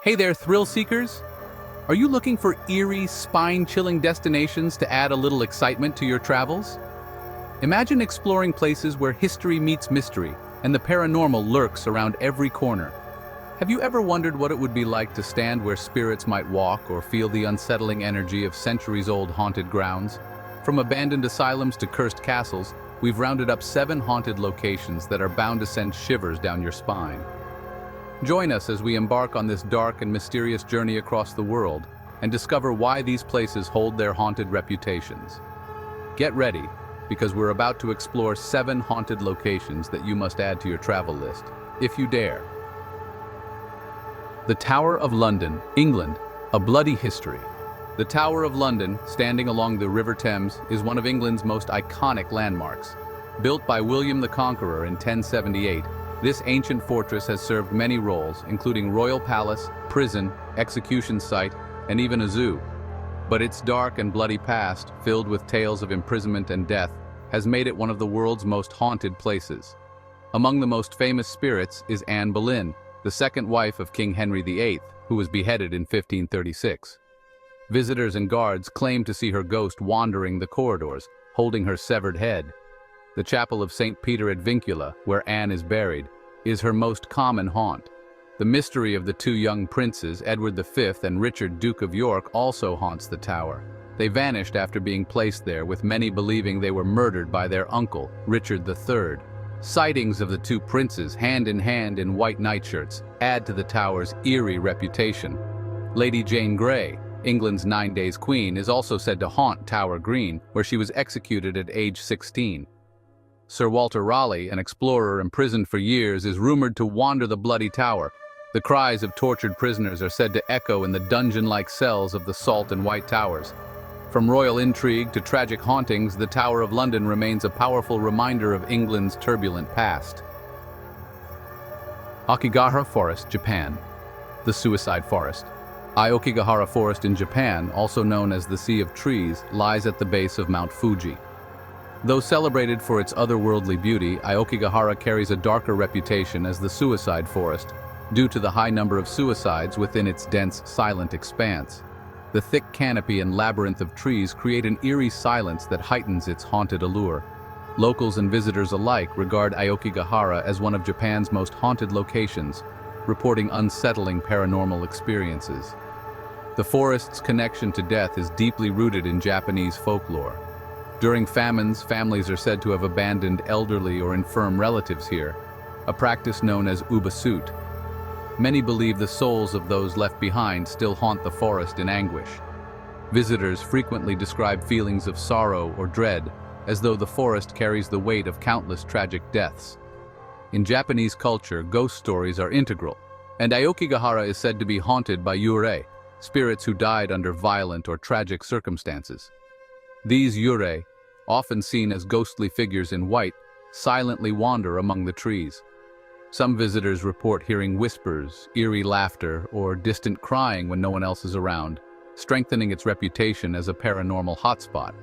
Hey there, thrill seekers! Are you looking for eerie, spine-chilling destinations to add a little excitement to your travels? Imagine exploring places where history meets mystery and the paranormal lurks around every corner. Have you ever wondered what it would be like to stand where spirits might walk or feel the unsettling energy of centuries-old haunted grounds? From abandoned asylums to cursed castles, we've rounded up 7 haunted locations that are bound to send shivers down your spine. Join us as we embark on this dark and mysterious journey across the world and discover why these places hold their haunted reputations. Get ready, because we're about to explore 7 haunted locations that you must add to your travel list, if you dare. The Tower of London, England, a bloody history. The Tower of London, standing along the River Thames, is one of England's most iconic landmarks. Built by William the Conqueror in 1078, this ancient fortress has served many roles, including royal palace, prison, execution site, and even a zoo. But its dark and bloody past, filled with tales of imprisonment and death, has made it one of the world's most haunted places. Among the most famous spirits is Anne Boleyn, the second wife of King Henry VIII, who was beheaded in 1536. Visitors and guards claim to see her ghost wandering the corridors, holding her severed head. The chapel of St. Peter ad Vincula, where Anne is buried, is her most common haunt. The mystery of the 2 young princes, Edward V and Richard, Duke of York, also haunts the tower. They vanished after being placed there, with many believing they were murdered by their uncle, Richard III. Sightings of the 2 princes, hand in hand in white nightshirts, add to the tower's eerie reputation. Lady Jane Grey, England's 9 Days Queen, is also said to haunt Tower Green, where she was executed at age 16. Sir Walter Raleigh, an explorer imprisoned for years, is rumored to wander the bloody tower. The cries of tortured prisoners are said to echo in the dungeon-like cells of the Salt and White Towers. From royal intrigue to tragic hauntings, the Tower of London remains a powerful reminder of England's turbulent past. Aokigahara Forest, Japan. The Suicide Forest. Aokigahara Forest in Japan, also known as the Sea of Trees, lies at the base of Mount Fuji. Though celebrated for its otherworldly beauty, Aokigahara carries a darker reputation as the suicide forest, due to the high number of suicides within its dense, silent expanse. The thick canopy and labyrinth of trees create an eerie silence that heightens its haunted allure. Locals and visitors alike regard Aokigahara as one of Japan's most haunted locations, reporting unsettling paranormal experiences. The forest's connection to death is deeply rooted in Japanese folklore. During famines, families are said to have abandoned elderly or infirm relatives here, a practice known as ubasut. Many believe the souls of those left behind still haunt the forest in anguish. Visitors frequently describe feelings of sorrow or dread, as though the forest carries the weight of countless tragic deaths. In Japanese culture, ghost stories are integral, and Aokigahara is said to be haunted by yurei, spirits who died under violent or tragic circumstances. These yurei, often seen as ghostly figures in white, silently wander among the trees. Some visitors report hearing whispers, eerie laughter, or distant crying when no one else is around, strengthening its reputation as a paranormal hotspot.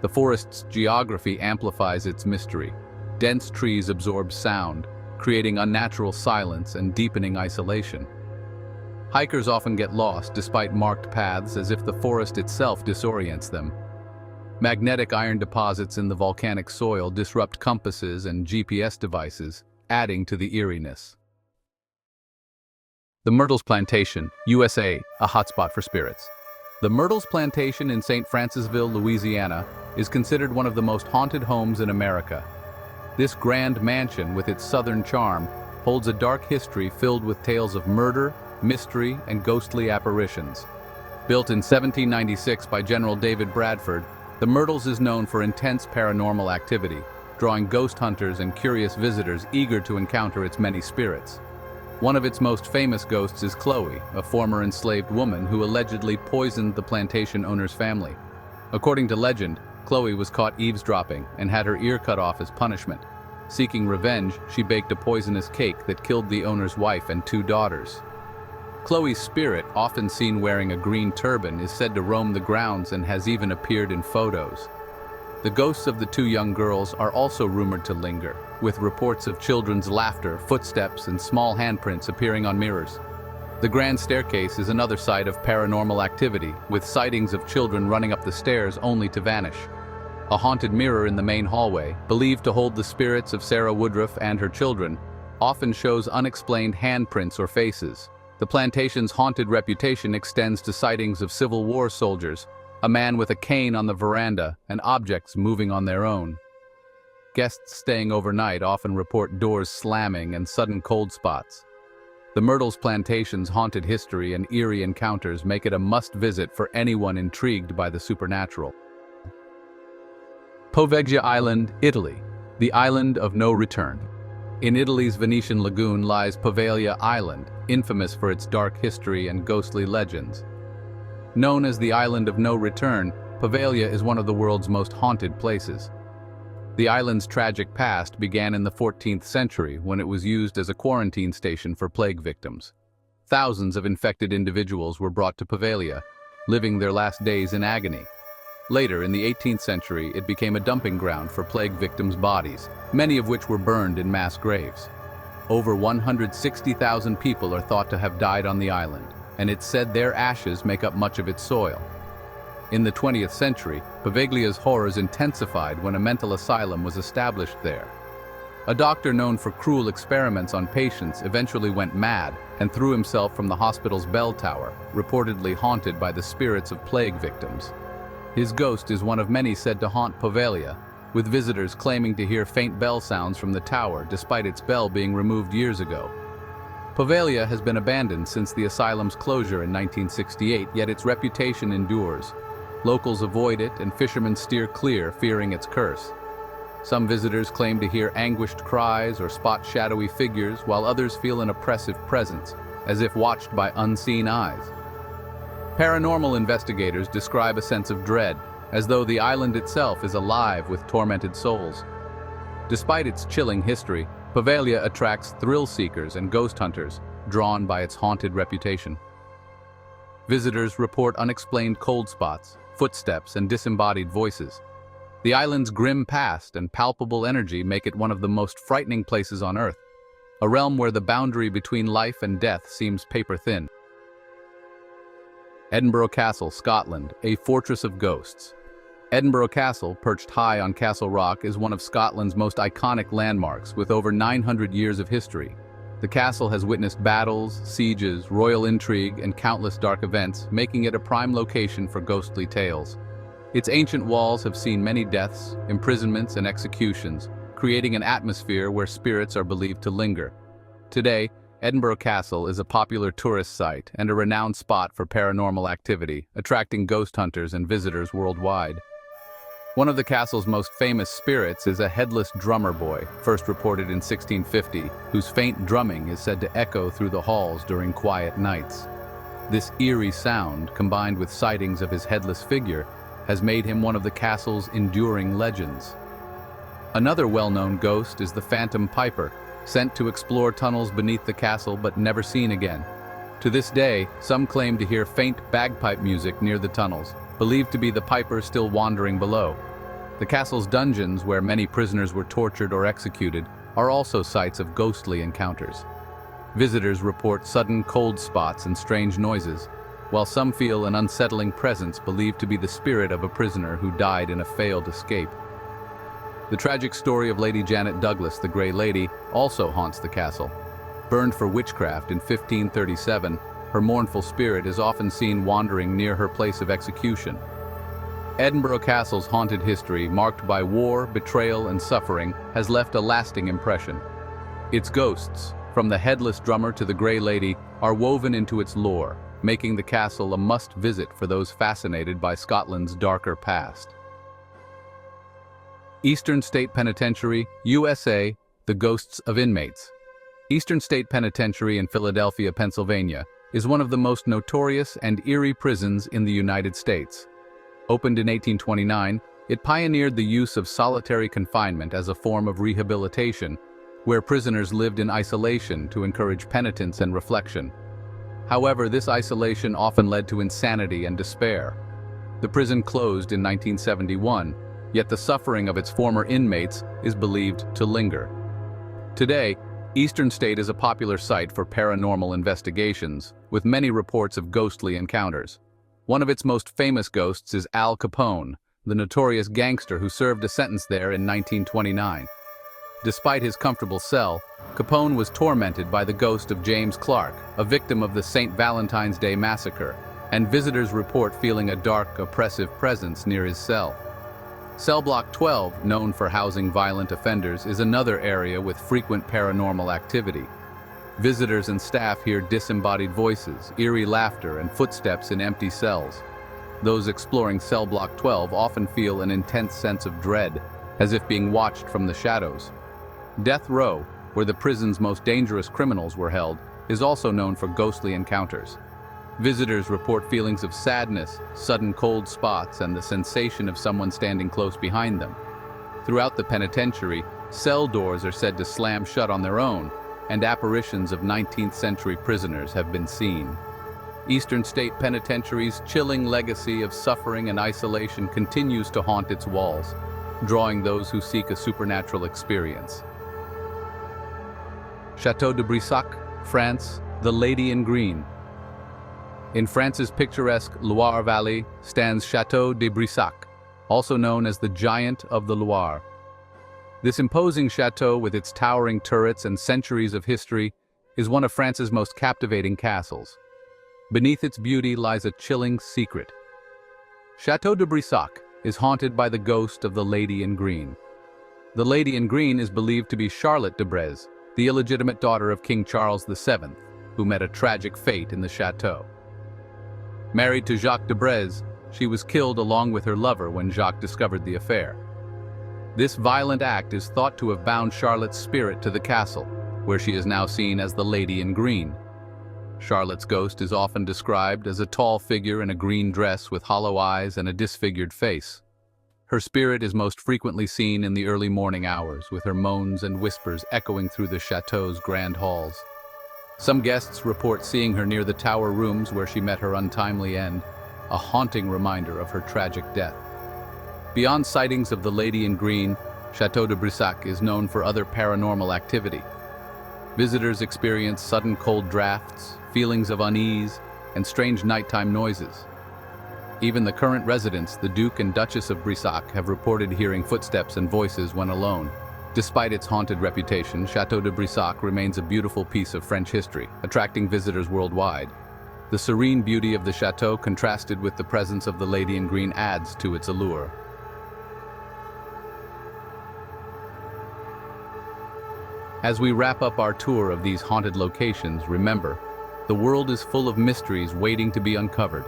The forest's geography amplifies its mystery. Dense trees absorb sound, creating unnatural silence and deepening isolation. Hikers often get lost despite marked paths, as if the forest itself disorients them. Magnetic iron deposits in the volcanic soil disrupt compasses and GPS devices, adding to the eeriness. The Myrtles Plantation, USA, a hotspot for spirits. The Myrtles Plantation in St. Francisville, Louisiana, is considered one of the most haunted homes in America. This grand mansion, with its southern charm, holds a dark history filled with tales of murder, mystery, and ghostly apparitions. Built in 1796 by General David Bradford, the Myrtles is known for intense paranormal activity, drawing ghost hunters and curious visitors eager to encounter its many spirits. One of its most famous ghosts is Chloe, a former enslaved woman who allegedly poisoned the plantation owner's family. According to legend, Chloe was caught eavesdropping and had her ear cut off as punishment. Seeking revenge, she baked a poisonous cake that killed the owner's wife and 2 daughters. Chloe's spirit, often seen wearing a green turban, is said to roam the grounds and has even appeared in photos. The ghosts of the 2 young girls are also rumored to linger, with reports of children's laughter, footsteps, and small handprints appearing on mirrors. The Grand Staircase is another site of paranormal activity, with sightings of children running up the stairs only to vanish. A haunted mirror in the main hallway, believed to hold the spirits of Sarah Woodruff and her children, often shows unexplained handprints or faces. The plantation's haunted reputation extends to sightings of Civil War soldiers, a man with a cane on the veranda, and objects moving on their own. Guests staying overnight often report doors slamming and sudden cold spots. The Myrtles Plantation's haunted history and eerie encounters make it a must-visit for anyone intrigued by the supernatural. Poveglia Island, Italy, the island of no return. In Italy's Venetian lagoon lies Poveglia Island, infamous for its dark history and ghostly legends. Known as the Island of No Return, Poveglia is one of the world's most haunted places. The island's tragic past began in the 14th century when it was used as a quarantine station for plague victims. Thousands of infected individuals were brought to Poveglia, living their last days in agony. Later, in the 18th century, it became a dumping ground for plague victims' bodies, many of which were burned in mass graves. Over 160,000 people are thought to have died on the island, and it's said their ashes make up much of its soil. In the 20th century, Poveglia's horrors intensified when a mental asylum was established there. A doctor known for cruel experiments on patients eventually went mad and threw himself from the hospital's bell tower, reportedly haunted by the spirits of plague victims. His ghost is one of many said to haunt Poveglia, with visitors claiming to hear faint bell sounds from the tower despite its bell being removed years ago. Poveglia has been abandoned since the asylum's closure in 1968, yet its reputation endures. Locals avoid it and fishermen steer clear, fearing its curse. Some visitors claim to hear anguished cries or spot shadowy figures, while others feel an oppressive presence, as if watched by unseen eyes. Paranormal investigators describe a sense of dread, as though the island itself is alive with tormented souls. Despite its chilling history, Poveglia attracts thrill seekers and ghost hunters, drawn by its haunted reputation. Visitors report unexplained cold spots, footsteps, and disembodied voices. The island's grim past and palpable energy make it one of the most frightening places on Earth, a realm where the boundary between life and death seems paper-thin. Edinburgh Castle, Scotland, a fortress of ghosts. Edinburgh Castle, perched high on Castle Rock, is one of Scotland's most iconic landmarks, with over 900 years of history. The castle has witnessed battles, sieges, royal intrigue, and countless dark events, making it a prime location for ghostly tales. Its ancient walls have seen many deaths, imprisonments, and executions, creating an atmosphere where spirits are believed to linger. Today, Edinburgh Castle is a popular tourist site and a renowned spot for paranormal activity, attracting ghost hunters and visitors worldwide. One of the castle's most famous spirits is a headless drummer boy, first reported in 1650, whose faint drumming is said to echo through the halls during quiet nights. This eerie sound, combined with sightings of his headless figure, has made him one of the castle's enduring legends. Another well-known ghost is the Phantom Piper, sent to explore tunnels beneath the castle but never seen again. To this day, some claim to hear faint bagpipe music near the tunnels, believed to be the piper still wandering below. The castle's dungeons, where many prisoners were tortured or executed, are also sites of ghostly encounters. Visitors report sudden cold spots and strange noises, while some feel an unsettling presence believed to be the spirit of a prisoner who died in a failed escape. The tragic story of Lady Janet Douglas, the Grey Lady, also haunts the castle. Burned for witchcraft in 1537, her mournful spirit is often seen wandering near her place of execution. Edinburgh Castle's haunted history, marked by war, betrayal, and suffering, has left a lasting impression. Its ghosts, from the headless drummer to the Grey Lady, are woven into its lore, making the castle a must-visit for those fascinated by Scotland's darker past. Eastern State Penitentiary, USA, the ghosts of inmates. Eastern State Penitentiary in Philadelphia, Pennsylvania, is one of the most notorious and eerie prisons in the United States. Opened in 1829, it pioneered the use of solitary confinement as a form of rehabilitation, where prisoners lived in isolation to encourage penitence and reflection. However, this isolation often led to insanity and despair. The prison closed in 1971, yet the suffering of its former inmates is believed to linger. Today, Eastern State is a popular site for paranormal investigations, with many reports of ghostly encounters. One of its most famous ghosts is Al Capone, the notorious gangster who served a sentence there in 1929. Despite his comfortable cell, Capone was tormented by the ghost of James Clark, a victim of the St. Valentine's Day massacre, and visitors report feeling a dark, oppressive presence near his cell. Cell Block 12, known for housing violent offenders, is another area with frequent paranormal activity. Visitors and staff hear disembodied voices, eerie laughter, and footsteps in empty cells. Those exploring Cell Block 12 often feel an intense sense of dread, as if being watched from the shadows. Death Row, where the prison's most dangerous criminals were held, is also known for ghostly encounters. Visitors report feelings of sadness, sudden cold spots, and the sensation of someone standing close behind them. Throughout the penitentiary, cell doors are said to slam shut on their own, and apparitions of 19th century prisoners have been seen. Eastern State Penitentiary's chilling legacy of suffering and isolation continues to haunt its walls, drawing those who seek a supernatural experience. Château de Brissac, France, the Lady in Green. In France's picturesque Loire Valley stands Château de Brissac, also known as the Giant of the Loire. This imposing chateau, with its towering turrets and centuries of history, is one of France's most captivating castles. Beneath its beauty lies a chilling secret. Château de Brissac is haunted by the ghost of the Lady in Green. The Lady in Green is believed to be Charlotte de Breze, the illegitimate daughter of King Charles VII, who met a tragic fate in the chateau. Married to Jacques de Breze, she was killed along with her lover when Jacques discovered the affair. This violent act is thought to have bound Charlotte's spirit to the castle, where she is now seen as the Lady in Green. Charlotte's ghost is often described as a tall figure in a green dress with hollow eyes and a disfigured face. Her spirit is most frequently seen in the early morning hours, with her moans and whispers echoing through the chateau's grand halls. Some guests report seeing her near the tower rooms where she met her untimely end, a haunting reminder of her tragic death. Beyond sightings of the Lady in Green, Château de Brissac is known for other paranormal activity. Visitors experience sudden cold drafts, feelings of unease, and strange nighttime noises. Even the current residents, the Duke and Duchess of Brissac, have reported hearing footsteps and voices when alone. Despite its haunted reputation, Château de Brissac remains a beautiful piece of French history, attracting visitors worldwide. The serene beauty of the chateau, contrasted with the presence of the Lady in Green, adds to its allure. As we wrap up our tour of these haunted locations, remember, the world is full of mysteries waiting to be uncovered.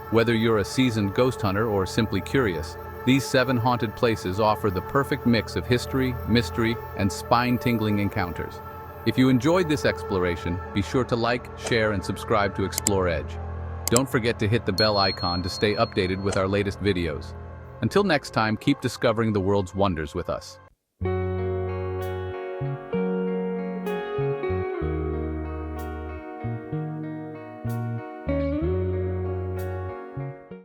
Whether you're a seasoned ghost hunter or simply curious, these 7 haunted places offer the perfect mix of history, mystery, and spine-tingling encounters. If you enjoyed this exploration, be sure to like, share, and subscribe to Explore Edge. Don't forget to hit the bell icon to stay updated with our latest videos. Until next time, keep discovering the world's wonders with us.